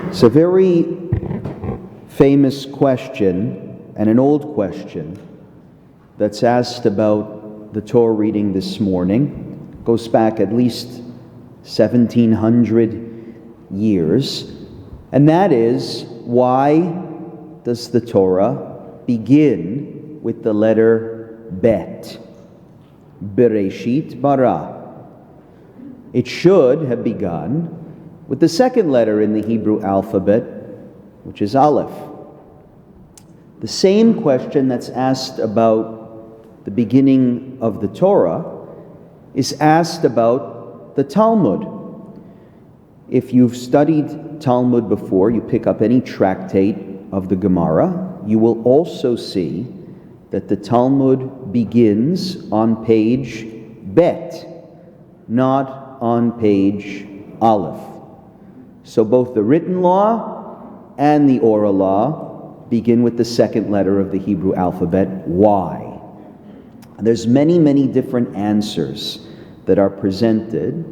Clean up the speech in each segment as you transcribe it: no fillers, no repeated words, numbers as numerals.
It's a very famous question and an old question that's asked about the Torah reading this morning. It goes back at least 1700 years. And that is, why does the Torah begin with the letter Bet? Bereshit bara. It should have begun with the second letter in the Hebrew alphabet, which is Aleph. The same question that's asked about the beginning of the Torah is asked about the Talmud. If you've studied Talmud before, you pick up any tractate of the Gemara, you will also see that the Talmud begins on page Bet, not on page Aleph. So both the written law and the oral law begin with the second letter of the Hebrew alphabet, Y. There's many different answers that are presented.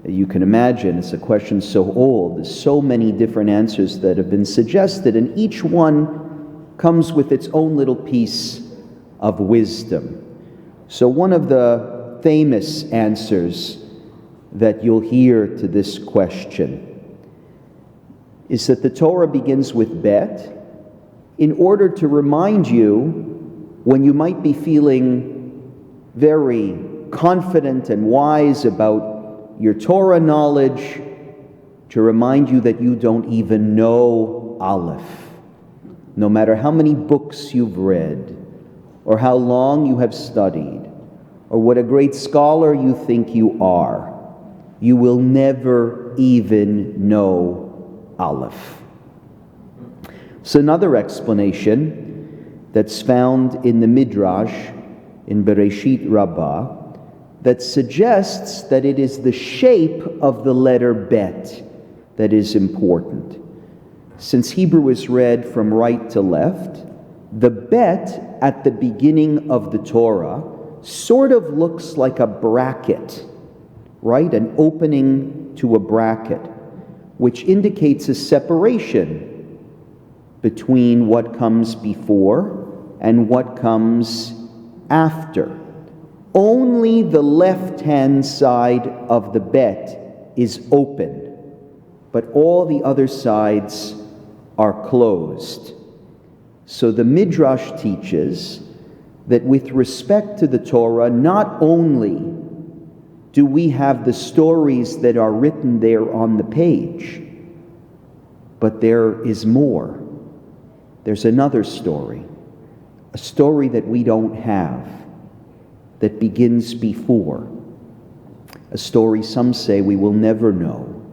You can imagine, it's a question so old, there's so many different answers that have been suggested, and each one comes with its own little piece of wisdom. So one of the famous answers that you'll hear to this question is that the Torah begins with Bet in order to remind you, when you might be feeling very confident and wise about your Torah knowledge, to remind you that you don't even know Aleph. No matter how many books you've read, or how long you have studied, or what a great scholar you think you are, you will never even know Aleph. So another explanation that's found in the Midrash, in Bereshit Rabbah, that suggests that it is the shape of the letter Bet that is important. Since Hebrew is read from right to left, the Bet at the beginning of the Torah sort of looks like a bracket, right? An opening to a bracket, which indicates a separation between what comes before and what comes after. Only the left-hand side of the Bet is open, but all the other sides are closed. So the Midrash teaches that with respect to the Torah, not only do we have the stories that are written there on the page, but there is more. There's another story, a story that we don't have, that begins before, a story some say we will never know,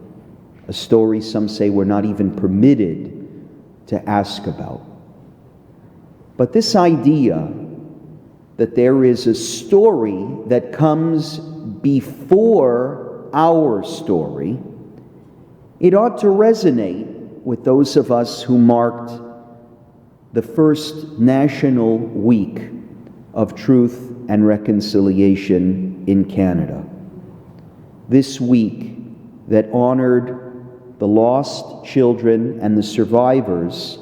a story some say we're not even permitted to ask about. But this idea that there is a story that comes before our story, it ought to resonate with those of us who marked the first National Week of Truth and Reconciliation in Canada. This week that honored the lost children and the survivors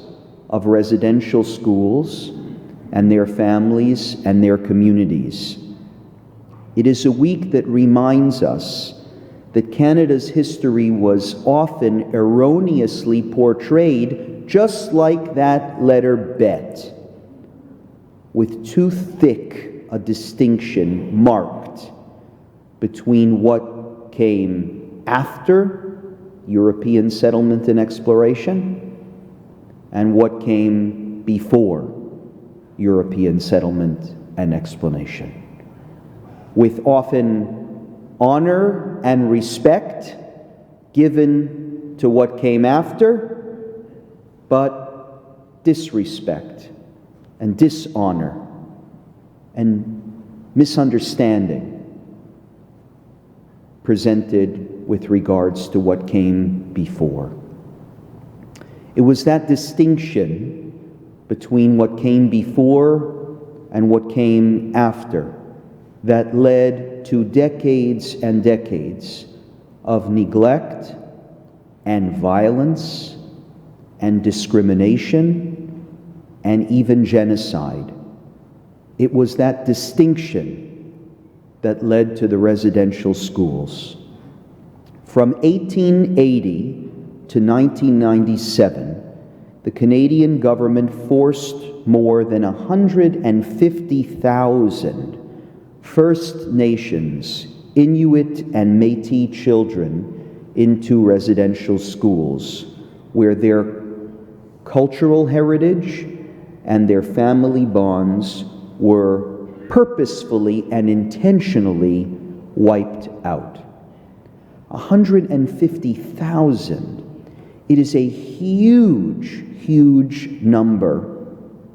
of residential schools and their families and their communities. It is a week that reminds us that Canada's history was often erroneously portrayed just like that letter Bet, with too thick a distinction marked between what came after European settlement and exploration and what came before European settlement and explanation, with often honor and respect given to what came after, but disrespect and dishonor and misunderstanding presented with regards to what came before. It was that distinction between what came before and what came after that led to decades and decades of neglect and violence and discrimination and even genocide. It was that distinction that led to the residential schools. From 1880 to 1997, the Canadian government forced more than 150,000 First Nations, Inuit and Métis children into residential schools, where their cultural heritage and their family bonds were purposefully and intentionally wiped out. 150,000. It is a huge, huge number,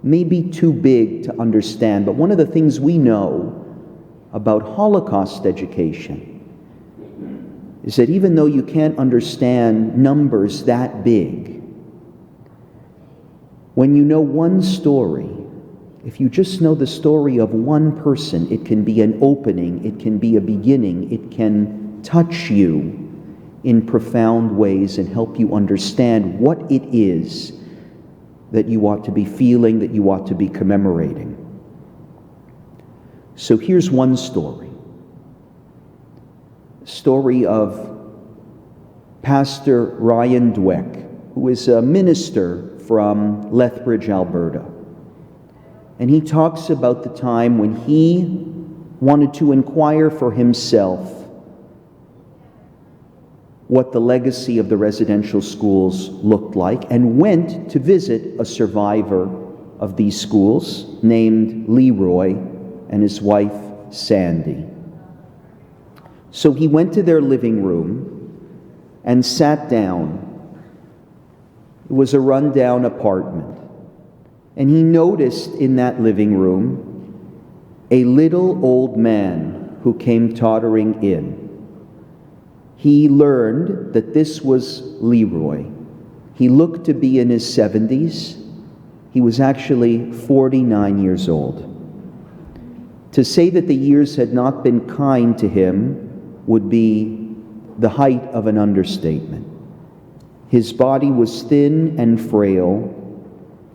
maybe too big to understand, but one of the things we know about Holocaust education is that even though you can't understand numbers that big, when you know one story, if you just know the story of one person, it can be an opening, it can be a beginning, it can touch you in profound ways and help you understand what it is that you ought to be feeling, that you ought to be commemorating. So here's one story. Story of Pastor Ryan Dweck, who is a minister from Lethbridge, Alberta. And he talks about the time when he wanted to inquire for himself what the legacy of the residential schools looked like, and went to visit a survivor of these schools named Leroy and his wife Sandy. So he went to their living room and sat down. It was a rundown apartment. And he noticed in that living room a little old man who came tottering in. He learned that this was Leroy. He looked to be in his 70s. He was actually 49 years old. To say that the years had not been kind to him would be the height of an understatement. His body was thin and frail.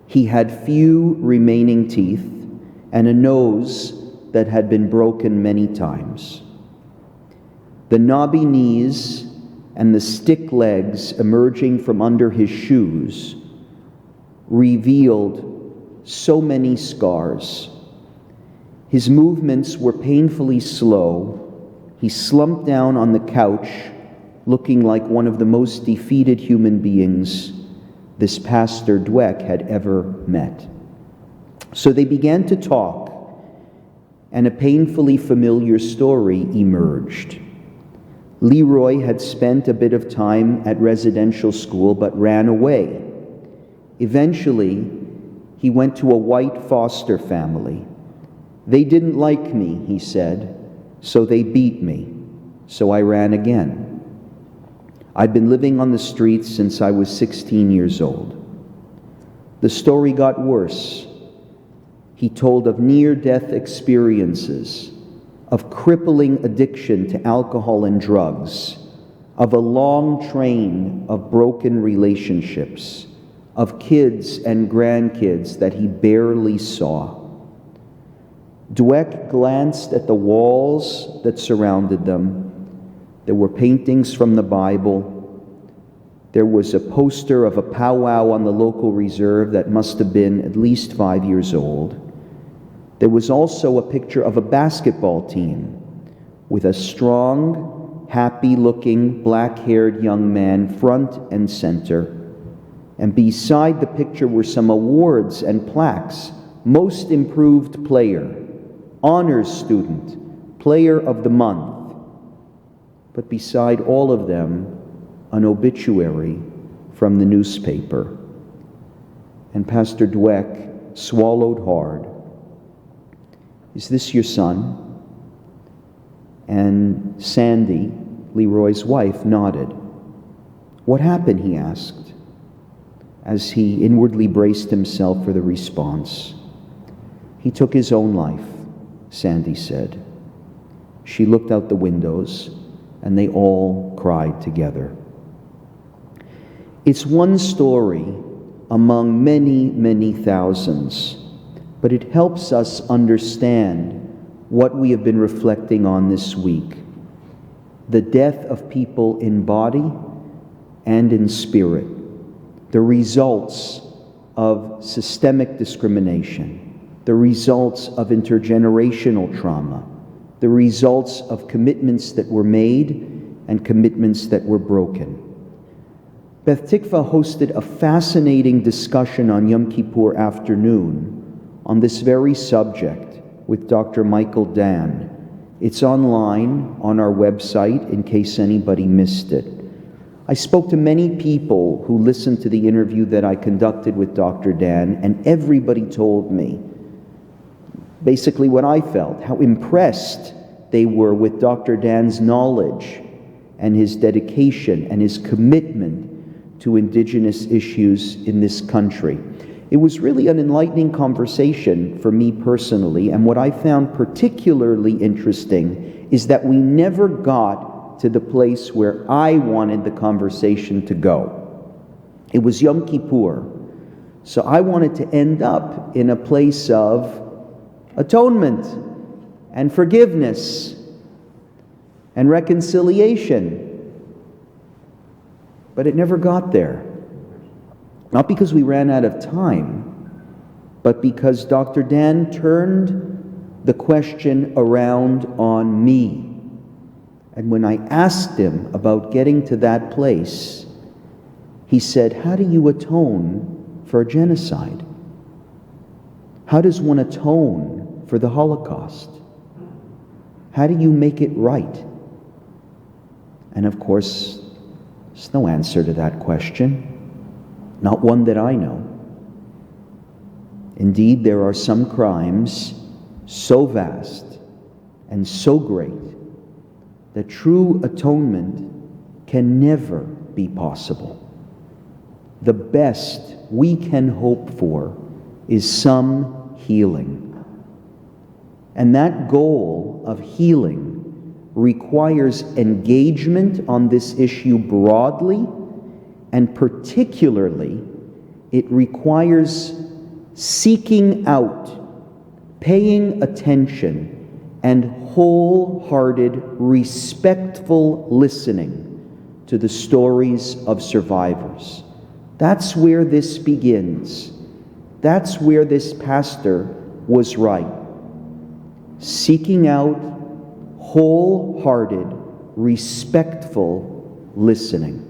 He had few remaining teeth and a nose that had been broken many times. The knobby knees and the stick legs emerging from under his shoes revealed so many scars. His movements were painfully slow. He slumped down on the couch, looking like one of the most defeated human beings this Pastor Dweck had ever met. So they began to talk, and a painfully familiar story emerged. Leroy had spent a bit of time at residential school but ran away. Eventually, he went to a white foster family. They didn't like me, he said, so they beat me. So I ran again. I'd been living on the streets since I was 16 years old. The story got worse. He told of near-death experiences, of crippling addiction to alcohol and drugs, of a long train of broken relationships, of kids and grandkids that he barely saw. Dweck glanced at the walls that surrounded them. There were paintings from the Bible. There was a poster of a powwow on the local reserve that must have been at least 5 years old. There was also a picture of a basketball team with a strong, happy-looking, black-haired young man front and center. And beside the picture were some awards and plaques: Most Improved Player, Honors Student, Player of the Month. But beside all of them, an obituary from the newspaper. And Pastor Dweck swallowed hard. Is this your son? And Sandy, Leroy's wife, nodded. What happened, he asked, as he inwardly braced himself for the response. He took his own life, Sandy said. She looked out the windows, and they all cried together. It's one story among many, many thousands. But it helps us understand what we have been reflecting on this week: the death of people in body and in spirit, the results of systemic discrimination, the results of intergenerational trauma, the results of commitments that were made and commitments that were broken. Beth Tikva hosted a fascinating discussion on Yom Kippur afternoon on this very subject with Dr. Michael Dan. It's online on our website in case anybody missed it. I spoke to many people who listened to the interview that I conducted with Dr. Dan, and everybody told me basically what I felt, how impressed they were with Dr. Dan's knowledge and his dedication and his commitment to indigenous issues in this country. It was really an enlightening conversation for me personally, and what I found particularly interesting is that we never got to the place where I wanted the conversation to go. It was Yom Kippur, so I wanted to end up in a place of atonement and forgiveness and reconciliation. But it never got there. Not because we ran out of time, but because Dr. Dan turned the question around on me. And when I asked him about getting to that place, he said, "How do you atone for a genocide? How does one atone for the Holocaust? How do you make it right?" And of course, there's no answer to that question, not one that I know. Indeed, there are some crimes so vast and so great that true atonement can never be possible. The best we can hope for is some healing. And that goal of healing requires engagement on this issue broadly, and particularly, it requires seeking out, paying attention, and wholehearted, respectful listening to the stories of survivors. That's where this begins. That's where this pastor was right. Seeking out wholehearted, respectful listening.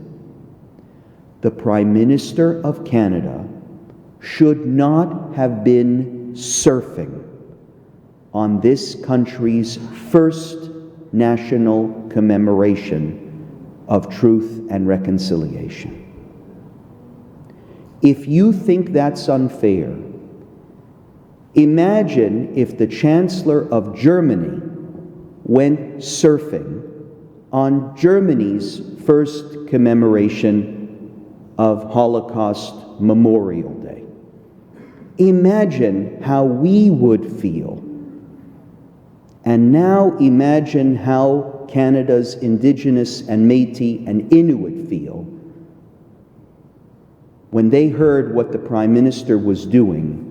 The Prime Minister of Canada should not have been surfing on this country's first national commemoration of truth and reconciliation. If you think that's unfair, imagine if the Chancellor of Germany went surfing on Germany's first commemoration of Holocaust Memorial Day. Imagine how we would feel. And now imagine how Canada's Indigenous and Métis and Inuit feel when they heard what the Prime Minister was doing.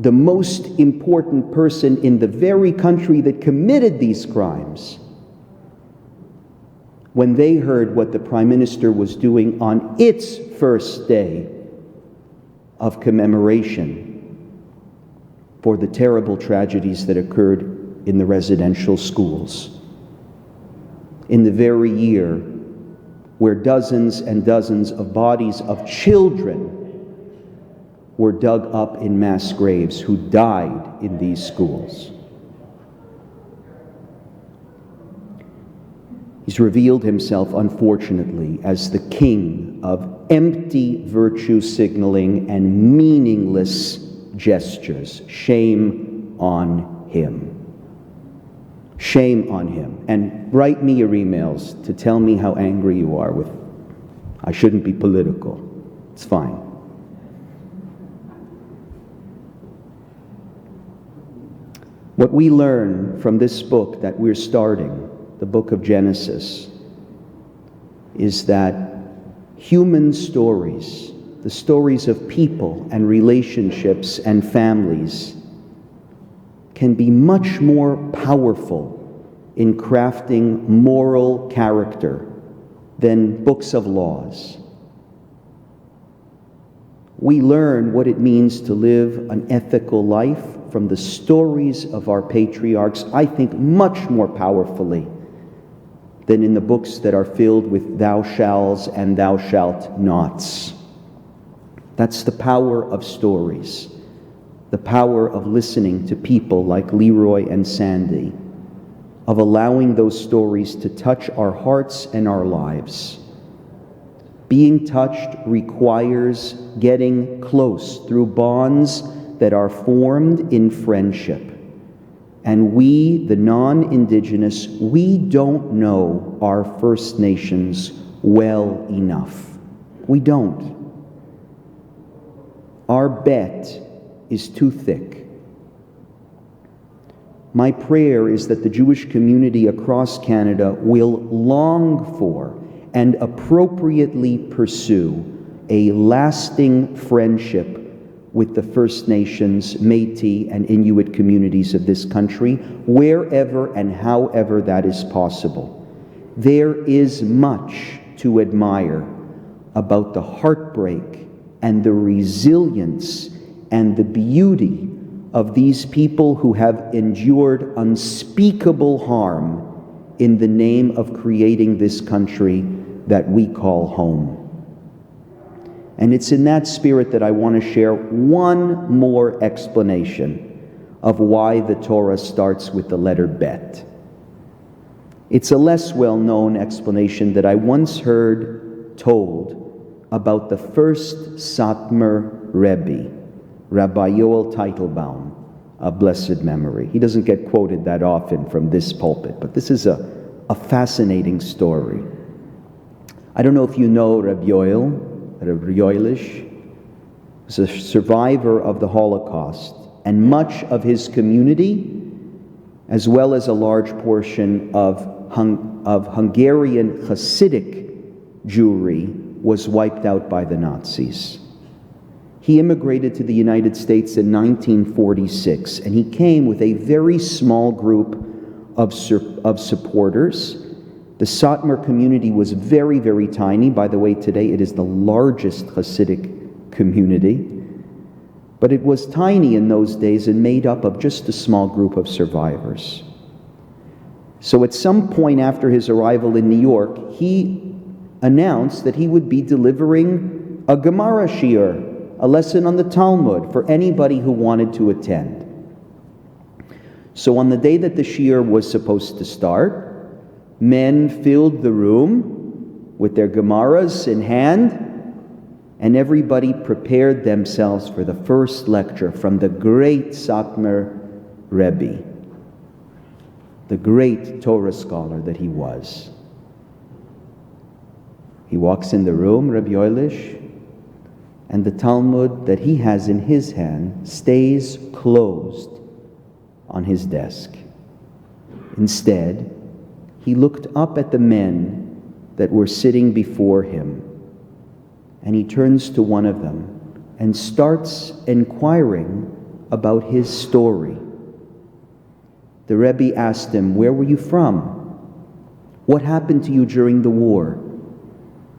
The most important person in the very country that committed these crimes, when they heard what the Prime Minister was doing on its first day of commemoration for the terrible tragedies that occurred in the residential schools, in the very year where dozens and dozens of bodies of children were dug up in mass graves who died in these schools. He's revealed himself, unfortunately, as the king of empty virtue signaling and meaningless gestures. Shame on him. Shame on him. And write me your emails to tell me how angry you are with. I shouldn't be political. It's fine. What we learn from this book that we're starting, the book of Genesis, is that human stories the stories of people and relationships and families, can be much more powerful in crafting moral character than books of laws. We learn what it means to live an ethical life from the stories of our patriarchs, I think, much more powerfully than in the books that are filled with thou shalls and thou shalt nots. That's the power of stories, the power of listening to people like Leroy and Sandy, of allowing those stories to touch our hearts and our lives. Being touched requires getting close through bonds that are formed in friendship. And we, the non-Indigenous, we don't know our First Nations well enough. We don't. Our bet is too thick. My prayer is that the Jewish community across Canada will long for and appropriately pursue a lasting friendship with the First Nations, Métis, and Inuit communities of this country, wherever and however that is possible. There is much to admire about the heartbreak and the resilience and the beauty of these people who have endured unspeakable harm in the name of creating this country that we call home. And it's in that spirit that I want to share one more explanation of why the Torah starts with the letter Bet. It's a less well-known explanation that I once heard told about the first Satmar Rebbe, Rabbi Yoel Teitelbaum, of blessed memory. He doesn't get quoted that often from this pulpit, but this is a fascinating story. I don't know if you know Rabbi Yoelish was a survivor of the Holocaust, and much of his community, as well as a large portion of Hungarian Hasidic Jewry, was wiped out by the Nazis. He immigrated to the United States in 1946, and he came with a very small group of supporters. The Satmar community was very, very tiny. By the way, today it is the largest Hasidic community. But it was tiny in those days and made up of just a small group of survivors. So at some point after his arrival in New York, he announced that he would be delivering a Gemara shiur, a lesson on the Talmud, for anybody who wanted to attend. So on the day that the shiur was supposed to start, men filled the room with their Gemaras in hand, and everybody prepared themselves for the first lecture from the great Satmar Rebbe, the great Torah scholar that he was. He walks in the room, Rabbi Yoelish, and the Talmud that he has in his hand stays closed on his desk. Instead, he looked up at the men that were sitting before him, and he turns to one of them and starts inquiring about his story. The Rebbe asked him, "Where were you from? What happened to you during the war?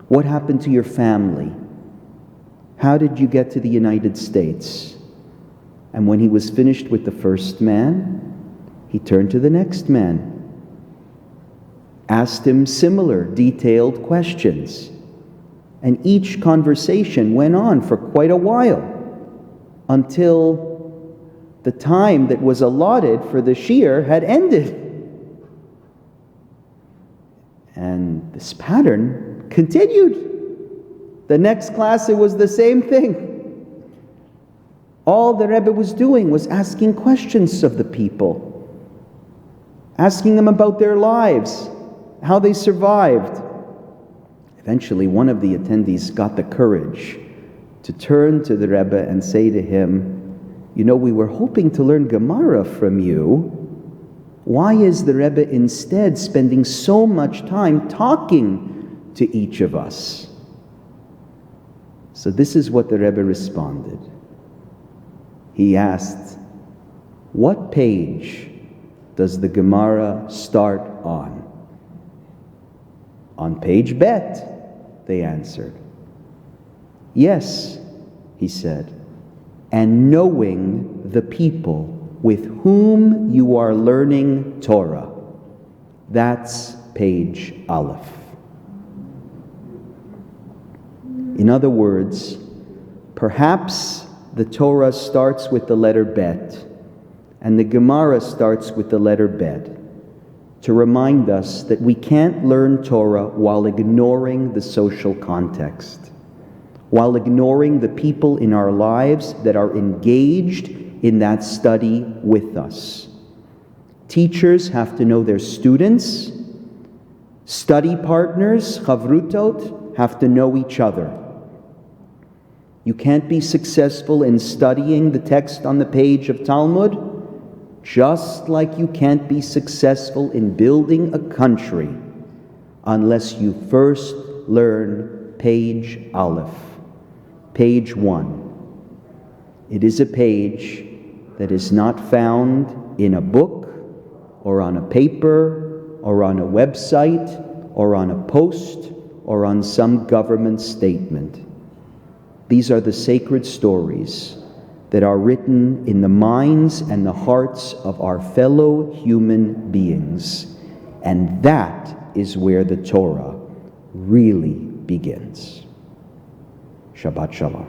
What happened to your family? How did you get to the United States?" And when he was finished with the first man, he turned to the next man, asked him similar detailed questions. And each conversation went on for quite a while until the time that was allotted for the shiur had ended. And this pattern continued. The next class, it was the same thing. All the Rebbe was doing was asking questions of the people, asking them about their lives, how they survived. Eventually, one of the attendees got the courage to turn to the Rebbe and say to him, "You know, we were hoping to learn Gemara from you. Why is the Rebbe instead spending so much time talking to each of us?" So this is what the Rebbe responded. He asked, what page does the Gemara start on? On page Bet, they answered. Yes, he said, and knowing the people with whom you are learning Torah. That's page Aleph. In other words, perhaps the Torah starts with the letter Bet, and the Gemara starts with the letter Bet, to remind us that we can't learn Torah while ignoring the social context, while ignoring the people in our lives that are engaged in that study with us. Teachers have to know their students. Study partners, chavrutot, have to know each other. You can't be successful in studying the text on the page of Talmud, just like you can't be successful in building a country unless you first learn page Aleph, page 1. It is a page that is not found in a book or on a paper or on a website or on a post or on some government statement. These are the sacred stories that are written in the minds and the hearts of our fellow human beings. And that is where the Torah really begins. Shabbat Shalom.